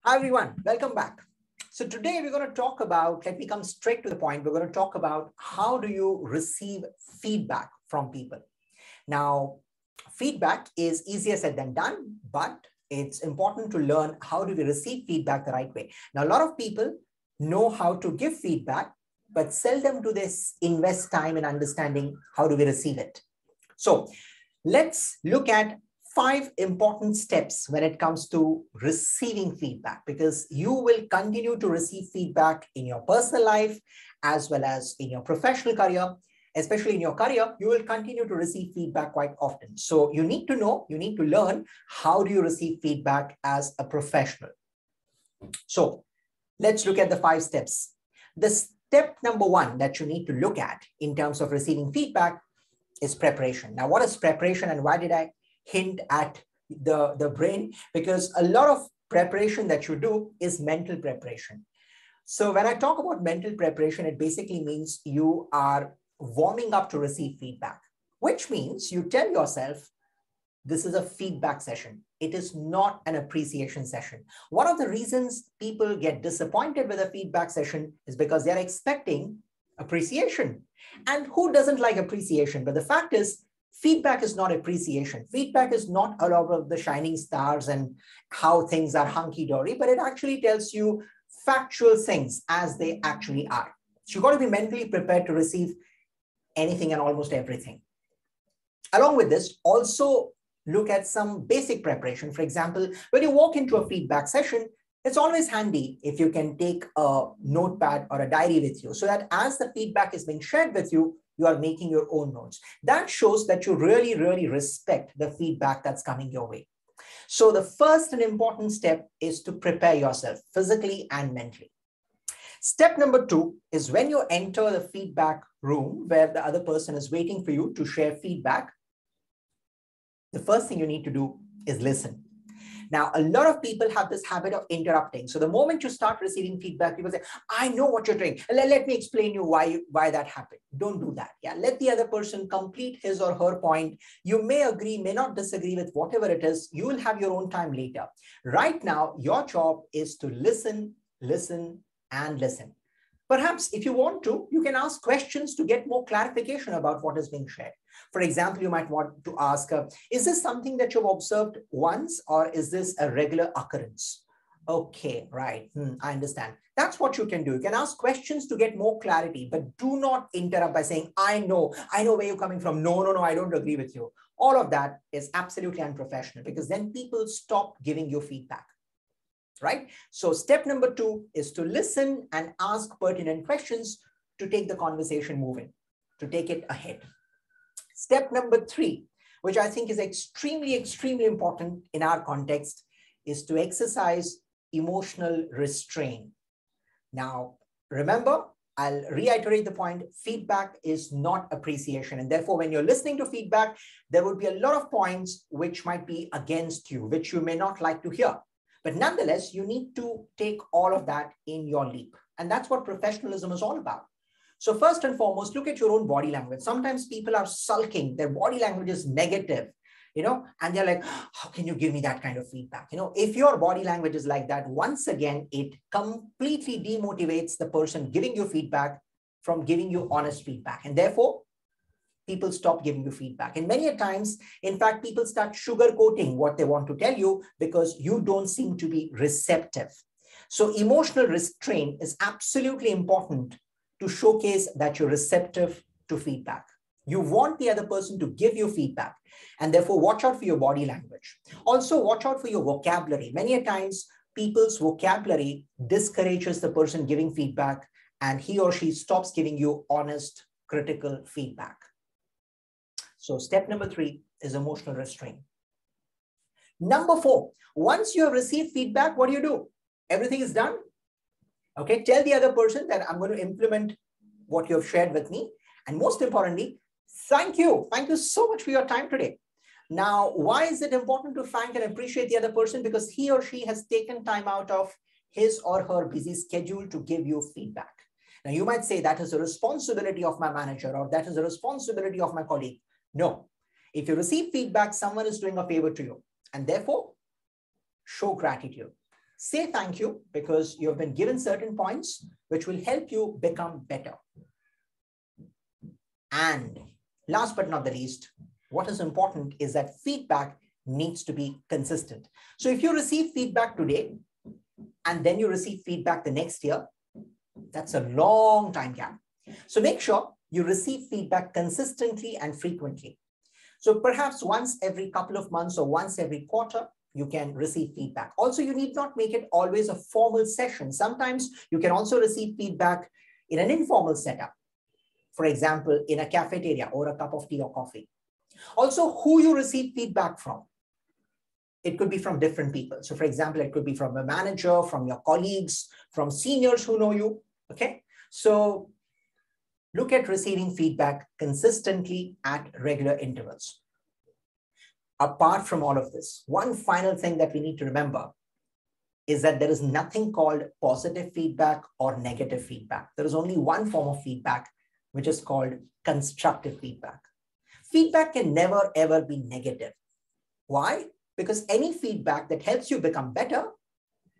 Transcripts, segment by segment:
Hi everyone, welcome back. So today we're going to talk about, let me come straight to the point. We're going to talk about how do you receive feedback from people. Now, feedback is easier said than done, but it's important to learn how do we receive feedback the right way. Now, a lot of people know how to give feedback, but seldom do they invest time in understanding how do we receive it. So let's look at 5 important steps when it comes to receiving feedback, because you will continue to receive feedback in your personal life as well as in your professional career. Especially in your career, you will continue to receive feedback quite often. So you need to know, you need to learn how do you receive feedback as a professional. So let's look at the 5 steps. The step number 1 that you need to look at in terms of receiving feedback is preparation. Now, what is preparation and why did I hint at the brain? Because a lot of preparation that you do is mental preparation. So when I talk about mental preparation, it basically means you are warming up to receive feedback, which means you tell yourself, this is a feedback session. It is not an appreciation session. One of the reasons people get disappointed with a feedback session is because they're expecting appreciation. And who doesn't like appreciation? But the fact is, feedback is not appreciation. Feedback is not a lot of the shining stars and how things are hunky-dory, but it actually tells you factual things as they actually are. So you've got to be mentally prepared to receive anything and almost everything. Along with this, also look at some basic preparation. For example, when you walk into a feedback session, it's always handy if you can take a notepad or a diary with you so that as the feedback is being shared with you, you are making your own notes. That shows that you really, really respect the feedback that's coming your way. So the first and important step is to prepare yourself physically and mentally. Step number 2 is when you enter the feedback room where the other person is waiting for you to share feedback, the first thing you need to do is listen. Now, a lot of people have this habit of interrupting. So the moment you start receiving feedback, people say, I know what you're doing. Let me explain you why that happened. Don't do that. Yeah, let the other person complete his or her point. You may agree, may not disagree with whatever it is. You will have your own time later. Right now, your job is to listen, listen, and listen. Perhaps if you want to, you can ask questions to get more clarification about what is being shared. For example, you might want to ask, is this something that you've observed once or is this a regular occurrence? Okay, right. I understand. That's what you can do. You can ask questions to get more clarity, but do not interrupt by saying, I know where you're coming from. No, I don't agree with you. All of that is absolutely unprofessional because then people stop giving you feedback. Right? So step number 2 is to listen and ask pertinent questions to take the conversation moving, to take it ahead. Step number 3, which I think is extremely, extremely important in our context, is to exercise emotional restraint. Now, remember, I'll reiterate the point, feedback is not appreciation. And therefore, when you're listening to feedback, there will be a lot of points which might be against you, which you may not like to hear. But nonetheless, you need to take all of that in your leap. And that's what professionalism is all about. So first and foremost, look at your own body language. Sometimes people are sulking. Their body language is negative, and they're like, how can you give me that kind of feedback? If your body language is like that, once again, it completely demotivates the person giving you feedback from giving you honest feedback. And therefore, people stop giving you feedback. And many a times, in fact, people start sugarcoating what they want to tell you because you don't seem to be receptive. So emotional restraint is absolutely important to showcase that you're receptive to feedback. You want the other person to give you feedback, and therefore watch out for your body language. Also, watch out for your vocabulary. Many a times, people's vocabulary discourages the person giving feedback, and he or she stops giving you honest, critical feedback. So step number 3 is emotional restraint. Number 4, once you have received feedback, what do? Everything is done. Okay, tell the other person that I'm going to implement what you have shared with me. And most importantly, thank you. Thank you so much for your time today. Now, why is it important to thank and appreciate the other person? Because he or she has taken time out of his or her busy schedule to give you feedback. Now, you might say that is a responsibility of my manager or that is a responsibility of my colleague. No, if you receive feedback, someone is doing a favor to you and therefore show gratitude. say thank you because you have been given certain points which will help you become better. And last but not the least, what is important is that feedback needs to be consistent. So if you receive feedback today and then you receive feedback the next year, that's a long time gap. So make sure you receive feedback consistently and frequently. So perhaps once every couple of months or once every quarter, you can receive feedback. Also, you need not make it always a formal session. Sometimes you can also receive feedback in an informal setup. For example, in a cafeteria or a cup of tea or coffee. Also, who you receive feedback from. It could be from different people. So for example, it could be from a manager, from your colleagues, from seniors who know you, okay? So look at receiving feedback consistently at regular intervals. Apart from all of this, one final thing that we need to remember is that there is nothing called positive feedback or negative feedback. There is only one form of feedback, which is called constructive feedback. Feedback can never, ever be negative. Why? Because any feedback that helps you become better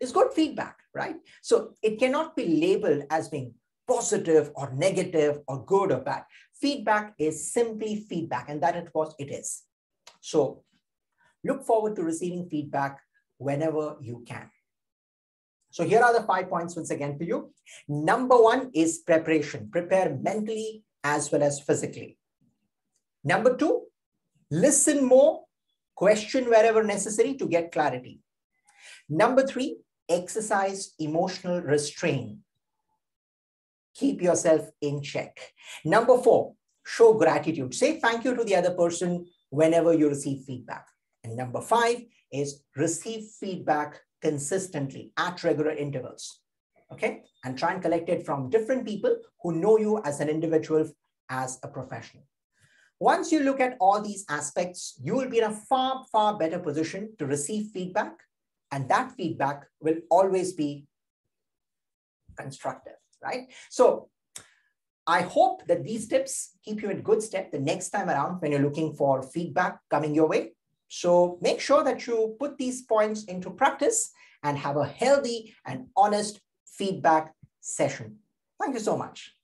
is good feedback, right? So it cannot be labeled as being positive or negative or good or bad. Feedback is simply feedback, and that is what it is. So look forward to receiving feedback whenever you can. So here are the 5 points once again for you. Number 1 is preparation. Prepare mentally as well as physically. Number 2, listen more, question wherever necessary to get clarity. Number 3, exercise emotional restraint. Keep yourself in check. Number 4, show gratitude. Say thank you to the other person whenever you receive feedback. And number 5 is receive feedback consistently at regular intervals. Okay? And try and collect it from different people who know you as an individual, as a professional. Once you look at all these aspects, you will be in a far, far better position to receive feedback. And that feedback will always be constructive, right? So I hope that these tips keep you in good step the next time around when you're looking for feedback coming your way. So make sure that you put these points into practice and have a healthy and honest feedback session. Thank you so much.